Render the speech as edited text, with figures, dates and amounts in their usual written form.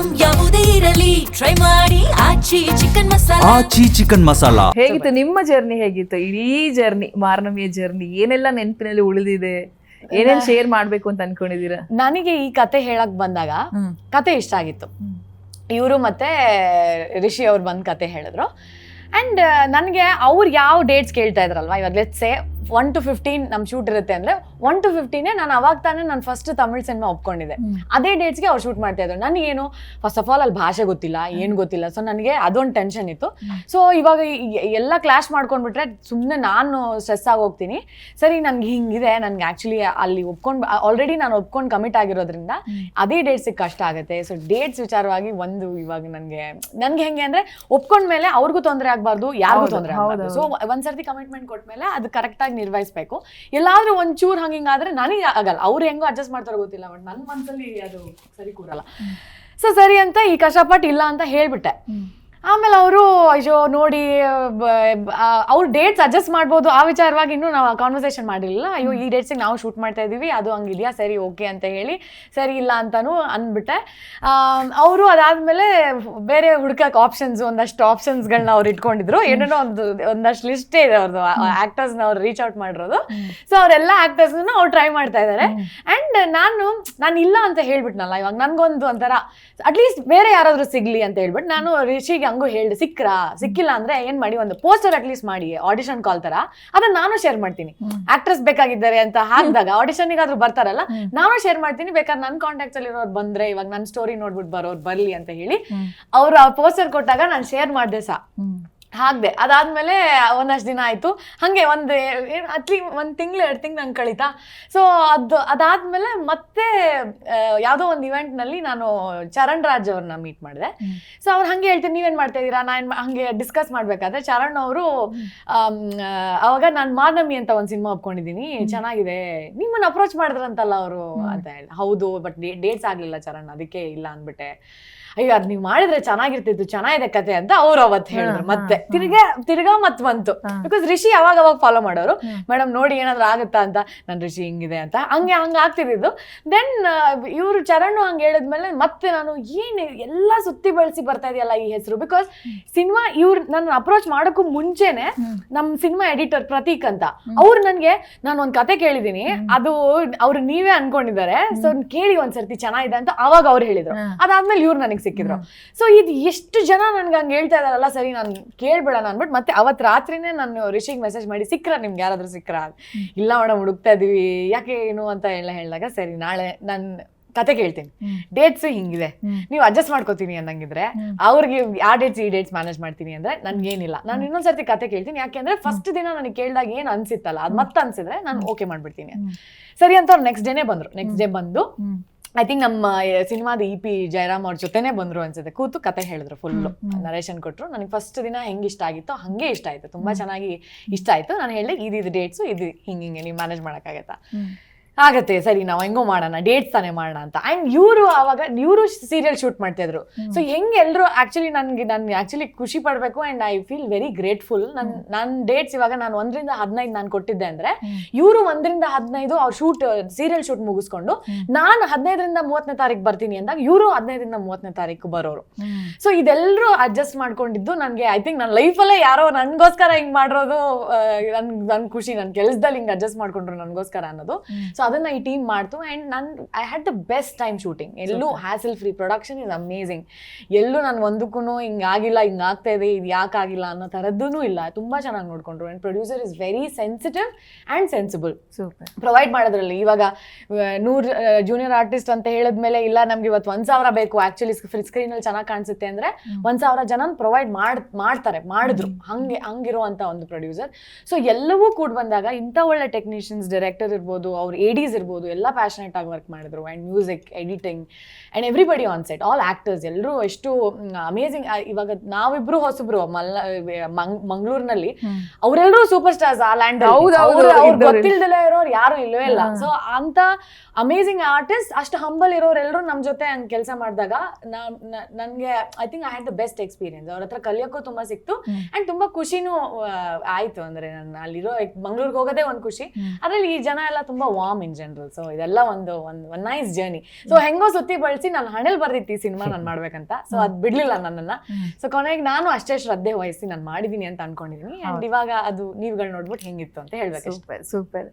Item ಯಾವುದೇ ಇರಲಿ try ಮಾಡಿ ಆಚಿ ಚಿಕನ್ ಮಸಾಲಾ. ಹೇಗಿತ್ತು ನಿಮ್ಮ ಜರ್ನಿ? ಹೇಗಿತ್ತು ಇಡೀ ಜರ್ನಿ, ಮಾರ್ನಮಿಯ ಜರ್ನಿ? ಏನೆಲ್ಲ ನೆನಪಿನಲ್ಲಿ ಉಳಿದಿದೆ, ಏನೇನ್ ಶೇರ್ ಮಾಡ್ಬೇಕು ಅಂತ ಅನ್ಕೊಂಡಿದೀರಾ? ನನಗೆ ಈ ಕತೆ ಹೇಳಕ್ ಬಂದಾಗ ಕತೆ ಇಷ್ಟ ಆಗಿತ್ತು. ಇವರು ಮತ್ತೆ ರಿಷಿ ಅವ್ರು ಬಂದು ಕತೆ ಹೇಳಿದ್ರು. ಆ್ಯಂಡ್ ನನಗೆ ಅವ್ರು ಯಾವ ಡೇಟ್ಸ್ ಕೇಳ್ತಾ ಇದ್ರಲ್ವಾ, ಇವಾಗ ಲೆಟ್ಸ್ ಸೇ 1 to 15 ನಮ್ಮ ಶೂಟ್ ಇರುತ್ತೆ ಅಂದರೆ 1 to 15 ನಾನು ಅವಾಗ ತಾನೇ ನಾನು ಫಸ್ಟ್ ತಮಿಳ್ ಸಿನಿಮಾ ಒಪ್ಕೊಂಡಿದ್ದೆ. ಅದೇ ಡೇಟ್ಸ್ಗೆ ಅವ್ರು ಶೂಟ್ ಮಾಡ್ತಾ ಇದ್ರು. ನನಗೇನು ಫಸ್ಟ್ ಆಫ್ ಆಲ್ ಅಲ್ಲಿ ಭಾಷೆ ಗೊತ್ತಿಲ್ಲ, ಏನು ಗೊತ್ತಿಲ್ಲ. ಸೊ ನನಗೆ ಅದೊಂದು ಟೆನ್ಷನ್ ಇತ್ತು. ಸೊ ಇವಾಗ ಎಲ್ಲ ಕ್ಲಾಶ್ ಮಾಡ್ಕೊಂಡ್ಬಿಟ್ರೆ ಸುಮ್ಮನೆ ನಾನು ಸ್ಟ್ರೆಸ್ ಆಗಿ ಹೋಗ್ತೀನಿ. ಸರಿ ನನಗೆ ಹಿಂಗಿದೆ, ನನಗೆ ಆ್ಯಕ್ಚುಲಿ ಅಲ್ಲಿ ಆಲ್ರೆಡಿ ನಾನು ಒಪ್ಕೊಂಡು ಕಮಿಟ್ ಆಗಿರೋದ್ರಿಂದ ಅದೇ ಡೇಟ್ಸಿಗೆ ಕಷ್ಟ ಆಗುತ್ತೆ. ಸೊ ಡೇಟ್ಸ್ ವಿಚಾರವಾಗಿ ಇವಾಗ ನನಗೆ ಹೆಂಗೆ ಅಂದರೆ ಒಪ್ಕೊಂಡ್ಮೇಲೆ ಅವ್ರಿಗೂ ತೊಂದರೆ ಆಗಬಾರ್ದು, ಯಾರಿಗೂ ತೊಂದರೆ ಆಗಬಾರ್ದು. ಸೊ ಒಂದ್ಸರ್ತಿ ಕಮಿಟ್ಮೆಂಟ್ ಕೊಟ್ಮೇಲೆ ಅದು ಕರೆಕ್ಟಾಗಿ ನಿರ್ವಹಿಸ್ಬೇಕು. ಎಲ್ಲಾದ್ರೂ ಒಂಚೂರು ಹಂಗಾದ್ರೆ ನನಗೆ ಆಗಲ್ಲ. ಅವ್ರು ಹೆಂಗೋ ಅಡ್ಜಸ್ಟ್ ಮಾಡ್ತಾರೋ ಗೊತ್ತಿಲ್ಲ, ಬಟ್ ನನ್ನ ಮನಸ್ಸಲ್ಲಿ ಅದು ಸರಿ ಕೂರಲ್ಲ. ಸೊ ಸರಿ ಅಂತ ಈ ಕಷ್ಟಪಟ್ಟು ಇಲ್ಲ ಅಂತ ಹೇಳ್ಬಿಟ್ಟೆ. ಆಮೇಲೆ ಅವರು ಅಯ್ಯೋ ನೋಡಿ ಅವ್ರು ಡೇಟ್ಸ್ ಅಡ್ಜಸ್ಟ್ ಮಾಡ್ಬೋದು ಆ ವಿಚಾರವಾಗಿ ಇನ್ನೂ ನಾವು ಕಾನ್ವರ್ಸೇಷನ್ ಮಾಡಿರಲಿಲ್ಲ. ಅಯ್ಯೋ ಈ ಡೇಟ್ಸಿಗೆ ನಾವು ಶೂಟ್ ಮಾಡ್ತಾ ಇದ್ದೀವಿ, ಅದು ಹಂಗಿದೆಯಾ, ಸರಿ ಓಕೆ ಅಂತ ಹೇಳಿ ಸರಿ ಇಲ್ಲ ಅಂತಾನು ಅಂದ್ಬಿಟ್ಟೆ. ಅವರು ಅದಾದಮೇಲೆ ಬೇರೆ ಹುಡ್ಕಕ್ಕೆ ಒಂದಷ್ಟು ಆಪ್ಷನ್ಸ್ಗಳನ್ನ ಅವ್ರು ಇಟ್ಕೊಂಡಿದ್ರು. ಏನೇನೋ ಒಂದಷ್ಟು ಲಿಸ್ಟೇ ಇದೆ ಅವ್ರದ್ದು, ಆ್ಯಕ್ಟರ್ಸ್ನ ಅವ್ರು ರೀಚ್ ಔಟ್ ಮಾಡಿರೋದು. ಸೊ ಅವರೆಲ್ಲ ಆ್ಯಕ್ಟರ್ಸ್ನ ಅವ್ರು ಟ್ರೈ ಮಾಡ್ತಾ ಇದ್ದಾರೆ. ಆ್ಯಂಡ್ ನಾನು ಇಲ್ಲ ಅಂತ ಹೇಳ್ಬಿಟ್ನಲ್ಲ, ಇವಾಗ ನನಗೊಂದು ಒಂಥರ ಅಟ್ಲೀಸ್ಟ್ ಬೇರೆ ಯಾರಾದರೂ ಸಿಗಲಿ ಅಂತ ಹೇಳ್ಬಿಟ್ಟು ನಾನು ರಿಷಿಗೆ ಹಂಗೂ ಹೇಳ್ದೆ, ಸಿಕ್ಕಿಲ್ಲ ಅಂದ್ರೆ ಏನ್ ಮಾಡಿ, ಒಂದು ಪೋಸ್ಟರ್ ಅಟ್ಲೀಸ್ಟ್ ಮಾಡಿ ಆಡಿಷನ್ ಕಾಲ್ ತರ ಅದನ್ನ ನಾನು ಶೇರ್ ಮಾಡ್ತೀನಿ. ಆಕ್ಟ್ರೆಸ್ ಬೇಕಾಗಿದ್ದಾರೆ ಅಂತ ಹಾಕಿದಾಗ ಆಡಿಷನ್ಗಾದ್ರೂ ಬರ್ತಾರಲ್ಲ, ನಾನು ಶೇರ್ ಮಾಡ್ತೀನಿ. ಬೇಕಾದ್ರೆ ನನ್ನ ಕಾಂಟ್ಯಾಕ್ಟ್ಸ್ ಅಲ್ಲಿ ಇರೋರು ಬಂದ್ರೆ ಇವಾಗ ನನ್ನ ಸ್ಟೋರಿ ನೋಡ್ಬಿಟ್ಟು ಬರೋರು ಬರ್ಲಿ ಅಂತ ಹೇಳಿ ಅವ್ರು ಆ ಪೋಸ್ಟರ್ ಕೊಟ್ಟಾಗ ನಾನು ಶೇರ್ ಮಾಡ್ದೆ ಹಾಕ್ದೆ. ಅದಾದ್ಮೇಲೆ ಒಂದಷ್ಟು ದಿನ ಆಯ್ತು, ಹಂಗೆ ಒಂದು ತಿಂಗಳು 2 ತಿಂಗಳು ನಂಗೆ ಕಳೀತಾ. ಸೊ ಅದಾದ್ಮೇಲೆ ಮತ್ತೆ ಯಾವುದೋ ಒಂದು ಇವೆಂಟ್ನಲ್ಲಿ ನಾನು ಚರಣ್ ರಾಜ್ ಅವ್ರನ್ನ ಮೀಟ್ ಮಾಡಿದೆ. ಸೊ ಅವ್ರು ಹಂಗೆ ಹೇಳ್ತೀನಿ, ನೀವೇನು ಮಾಡ್ತಾ ಇದ್ದೀರಾ, ನಾನು ಹಂಗೆ ಡಿಸ್ಕಸ್ ಮಾಡ್ಬೇಕಾದ್ರೆ ಚರಣ್ ಅವರು ಅವಾಗ ನಾನು ಮಾರ್ನಮಿ ಅಂತ ಒಂದು ಸಿನಿಮಾ ಒಪ್ಕೊಂಡಿದ್ದೀನಿ, ಚೆನ್ನಾಗಿದೆ, ನಿಮ್ಮನ್ನು ಅಪ್ರೋಚ್ ಮಾಡಿದ್ರಂತಲ್ಲ ಅವರು ಅಂತ ಹೇಳಿ. ಹೌದು, ಬಟ್ ಡೇಟ್ಸ್ ಆಗಲಿಲ್ಲ ಚರಣ್, ಅದಕ್ಕೆ ಇಲ್ಲ ಅಂದ್ಬಿಟ್ಟೆ. ಅಯ್ಯೋ ಅದು ನೀವು ಮಾಡಿದ್ರೆ ಚೆನ್ನಾಗಿರ್ತಿತ್ತು, ಚೆನ್ನಾಗಿದೆ ಕತೆ ಅಂತ ಅವ್ರು ಅವತ್ತು ಹೇಳಿದ್ರು. ಮತ್ತೆ ತಿರ್ಗಾ ಮತ್ತೆ ಬಂತು. ಬಿಕಾಸ್ ರಿಷಿ ಅವಾಗ ಫಾಲೋ ಮಾಡೋರು, ಮೇಡಮ್ ನೋಡಿ ಏನಾದ್ರು ಆಗುತ್ತಾ ಅಂತ. ನಾನು ರಿಷಿ ಹಿಂಗಿದೆ ಅಂತ ಹಂಗೆ ಆಗ್ತಿದ್ದು. ದೆನ್ ಇವರು ಚರಣ್ ಹಂಗೆ ಹೇಳಿದ್ಮೇಲೆ ಮತ್ತೆ ನಾನು ಏನು ಎಲ್ಲ ಸುತ್ತಿ ಬಳಸಿ ಬರ್ತಾ ಇದೆಯಲ್ಲ ಈ ಹೆಸರು. ಬಿಕಾಸ್ ಸಿನಿಮಾ ಇವ್ರು ನನ್ನ ಅಪ್ರೋಚ್ ಮಾಡೋಕ್ಕೂ ಮುಂಚೆನೆ ನಮ್ಮ ಸಿನಿಮಾ ಎಡಿಟರ್ ಪ್ರತೀಕ್ ಅಂತ ಅವ್ರು ನನಗೆ, ನಾನು ಒಂದು ಕತೆ ಕೇಳಿದ್ದೀನಿ, ಅದು ಅವ್ರು ನೀವೇ ಅನ್ಕೊಂಡಿದ್ದಾರೆ, ಸೊ ಕೇಳಿ ಒಂದ್ಸರ್ತಿ ಚೆನ್ನಾಗಿದೆ ಅಂತ ಅವಾಗ ಅವ್ರು ಹೇಳಿದ್ರು. ಅದಾದ್ಮೇಲೆ ಇವ್ರು ನನಗೆ ಸಿಕ್ಕಿದ್ರು. ಸೊ ಇದು ಎಷ್ಟು ಜನ ನನ್ಗೆ ಹಂಗೆ ಹೇಳ್ತಾ ಇದಾರಲ್ಲ, ಸರಿ ನಾನು ಕೇಳ್ಬೇಡಣ ಅನ್ಬಿಟ್ಟು ಮತ್ತೆ ಅವತ್ತು ರಾತ್ರಿನೇ ನಾನು ರಿಷಿಗೆ ಮೆಸೇಜ್ ಮಾಡಿ, ಸಿಕ್ಕ್ರ ನಿಮ್ಗೆ ಯಾರಾದ್ರೂ ಸಿಕ್ಕ್ರ? ಇಲ್ಲ ಮೇಡಮ್ ಹುಡುಕ್ತಾ ಇದೀವಿ, ಯಾಕೆ ಏನು ಅಂತ ಹೇಳಿದಾಗ, ಸರಿ ನಾಳೆ ನಾನು ಕತೆ ಕೇಳ್ತೀನಿ, ಡೇಟ್ಸ್ ಹಿಂಗಿದೆ, ನೀವು ಅಡ್ಜಸ್ಟ್ ಮಾಡ್ಕೋತೀನಿ ಅನ್ನಂಗಿದ್ರೆ ಅವ್ರಿಗೆ ಆ ಡೇಟ್ಸ್ ಈ ಡೇಟ್ಸ್ ಮ್ಯಾನೇಜ್ ಮಾಡ್ತೀನಿ ಅಂದ್ರೆ ನನ್ಗೇನಿಲ್ಲ, ನಾನು ಇನ್ನೊಂದ್ಸರ್ತಿ ಕತೆ ಕೇಳ್ತೀನಿ. ಯಾಕೆಂದ್ರೆ ಫಸ್ಟ್ ದಿನ ನನಗೆ ಕೇಳಿದಾಗ ಏನು ಅನ್ಸಿತ್ತಲ್ಲ ಅದು ಮತ್ತೆ ಅನ್ಸಿದ್ರೆ ನಾನು ಓಕೆ ಮಾಡ್ಬಿಡ್ತೀನಿ. ಸರಿ ಅಂತ ಅವ್ರು ನೆಕ್ಸ್ಟ್ ಡೇ ಬಂದು ಐ ಥಿಂಕ್ ನಮ್ಮ ಸಿನಿಮಾದ EP ಜಯರಾಮ್ ಅವ್ರ ಜೊತೆನೆ ಬಂದ್ರು ಅನ್ಸುತ್ತೆ, ಕೂತು ಕತೆ ಹೇಳಿದ್ರು, ಫುಲ್ಲು ನರೇಷನ್ ಕೊಟ್ಟರು. ನನಗೆ ಫಸ್ಟ್ ದಿನ ಹೆಂಗೆ ಇಷ್ಟ ಆಗಿತ್ತು ಹಂಗೆ ಇಷ್ಟ ಆಯ್ತು, ತುಂಬಾ ಚೆನ್ನಾಗಿ ಇಷ್ಟ ಆಯ್ತು. ನಾನು ಹೇಳಿದೆ ಇದು ಡೇಟ್ಸು, ಇದು ಹಿಂಗೆ ನೀವು ಮ್ಯಾನೇಜ್ ಮಾಡೋಕ್ಕಾಗತ್ತಾ? ಆಗತ್ತೆ, ಸರಿ ನಾವು ಹೆಂಗೋ ಮಾಡೋಣ, ಡೇಟ್ಸ್ ತಾನೇ ಮಾಡೋಣ ಅಂತ. ಆ್ಯಂಡ್ ಇವರು ಸೀರಿಯಲ್ ಶೂಟ್ ಮಾಡ್ತಾ ಇದ್ರು. ಸೊ ಹೆಂಗೆ ಎಲ್ಲರೂ ಆ್ಯಕ್ಚುಲಿ ನಾನು ಆ್ಯಕ್ಚುಲಿ ಖುಷಿ ಪಡಬೇಕು. And I feel very grateful. ನನ್ನ ಡೇಟ್ಸ್ ಇವಾಗ ನಾನು 1 ರಿಂದ 15 ನಾನು ಕೊಟ್ಟಿದ್ದೆ ಅಂದರೆ ಇವರು 1 ರಿಂದ 15 ಅವ್ರು ಸೀರಿಯಲ್ ಶೂಟ್ ಮುಗಿಸ್ಕೊಂಡು ನಾನು 15 ರಿಂದ 30ನೇ ತಾರೀಕು ಬರ್ತೀನಿ ಅಂದಾಗ ಇವರು 15 ರಿಂದ 30ನೇ ತಾರೀಕು ಬರೋರು. ಸೊ ಇದೆಲ್ಲರೂ ಅಡ್ಜಸ್ಟ್ ಮಾಡ್ಕೊಂಡಿದ್ದು ನನಗೆ ಐ ಥಿಂಕ್ ನನ್ನ ಲೈಫಲ್ಲೇ ಯಾರೋ ನನಗೋಸ್ಕರ ಹಿಂಗೆ ಮಾಡಿರೋದು ನನ್ನ ಖುಷಿ. ನನ್ನ ಕೆಲಸದಲ್ಲಿ ಹಿಂಗೆ ಅಡ್ಜಸ್ಟ್ ಮಾಡ್ಕೊಂಡ್ರು ನನಗೋಸ್ಕರ ಅನ್ನೋದು. ಸೊ ಅದನ್ನ ಈ ಟೀಮ್ ಮಾಡ್ತು. And I had the best time shooting. ಎಲ್ಲೂ hassle free, production is amazing. ಎಲ್ಲೂ ನಾನು ಒಂದಕ್ಕೂ ಹಿಂಗಾಗಿಲ್ಲ, ಹಿಂಗಾಗ್ತಾ ಇದೆ, ಇದು ಯಾಕಾಗಿಲ್ಲ ಅನ್ನೋ ಥರದ್ದೂ ಇಲ್ಲ. ತುಂಬ ಚೆನ್ನಾಗಿ ನೋಡ್ಕೊಂಡ್ರು. And producer is very sensitive and sensible. Super provide ಮಾಡೋದ್ರಲ್ಲಿ. ಇವಾಗ 100 ಜೂನಿಯರ್ ಆರ್ಟಿಸ್ಟ್ ಅಂತ ಹೇಳಿದ್ಮೇಲೆ ಇಲ್ಲ ನಮ್ಗೆ ಇವತ್ತು 1,000 ಬೇಕು, ಆ್ಯಕ್ಚುಲಿ ಸ್ಕ್ರೀನಲ್ಲಿ ಚೆನ್ನಾಗಿ ಕಾಣಿಸುತ್ತೆ ಅಂದರೆ 1,000 ಜನ ಪ್ರೊವೈಡ್ ಮಾಡಿದ್ರು. ಹಂಗಿರುವಂಥ ಒಂದು ಪ್ರೊಡ್ಯೂಸರ್. ಸೊ ಎಲ್ಲವೂ ಕೂಡ ಬಂದಾಗ ಇಂಥ ಒಳ್ಳೆ ಟೆಕ್ನಿಷಿಯನ್ಸ್, ಡೈರೆಕ್ಟರ್ ಇರ್ಬೋದು, ಅವ್ರು ADs ಇರ್ಬೋದು, ಎಲ್ಲ ಪ್ಯಾಷನೇಟ್ ಆಗಿ ವರ್ಕ್ ಮಾಡಿದ್ರು. And music, editing and everybody on set, all actors ಎಲ್ಲರೂ ಎಷ್ಟು ಅಮೇಝಿಂಗ್. ಇವಾಗ ನಾವಿಬ್ರು ಹೊಸಬ್ರು ಮಂಗಳೂರಿನಲ್ಲಿ, ಅವರೆಲ್ಲರೂ ಸೂಪರ್ ಸ್ಟಾರ್ಸ್ ಆ ಲ್ಯಾಂಡ್. ಗೊತ್ತಿಲ್ದಲೇ ಇರೋರು ಯಾರು ಇಲ್ಲವೇ ಇಲ್ಲ. ಸೊ ಅಂತ ಅಮೇಝಿಂಗ್ ಆರ್ಟಿಸ್ಟ್, ಅಷ್ಟು ಹಂಬಲ್ ಇರೋರೆಲ್ಲರೂ ನಮ್ಮ ಜೊತೆ ಹಂಗೆ ಕೆಲಸ ಮಾಡಿದಾಗ ನನಗೆ I think I had the best experience. ಅವ್ರ ಹತ್ರ ಕಲಿಯೋಕ್ಕೂ ತುಂಬ ಸಿಕ್ತು. ಆ್ಯಂಡ್ ತುಂಬ ಖುಷಿನೂ ಆಯಿತು. ಅಂದರೆ ನಾನು ಅಲ್ಲಿರೋ ಮಂಗ್ಳೂರಿಗೆ ಹೋಗೋದೇ ಒಂದು ಖುಷಿ, ಅದರಲ್ಲಿ ಈ ಜನ ಎಲ್ಲ ತುಂಬ warm film in general. So ಇದೆಲ್ಲ ಒಂದು ನೈಸ್ ಜರ್ನಿ. ಸೊ ಹೆಂಗೋ ಸುತ್ತಿ ಬಳಸಿ ನಾನು ಹಣೆಲ್ ಬರ್ದಿತ್ತು ಈ ಸಿನಿಮಾ ನಾನು ಮಾಡ್ಬೇಕಂತ. ಸೊ ಅದ್ ಬಿಡ್ಲಿಲ್ಲ ನನ್ನನ್ನ. ಸೊ ಕೊನೆಗೆ ನಾನು ಅಷ್ಟೇ ಶ್ರದ್ಧೆ ವಹಿಸಿ ನಾನು ಮಾಡಿದೀನಿ ಅಂತ ಅನ್ಕೊಂಡಿದೀನಿ. ಅಂಡ್ ಇವಾಗ ಅದು ನೀವುಗಳು ನೋಡ್ಬಿಟ್ಟು ಹೆಂಗಿತ್ತು ಅಂತ ಹೇಳ್ಬೇಕು. Super super.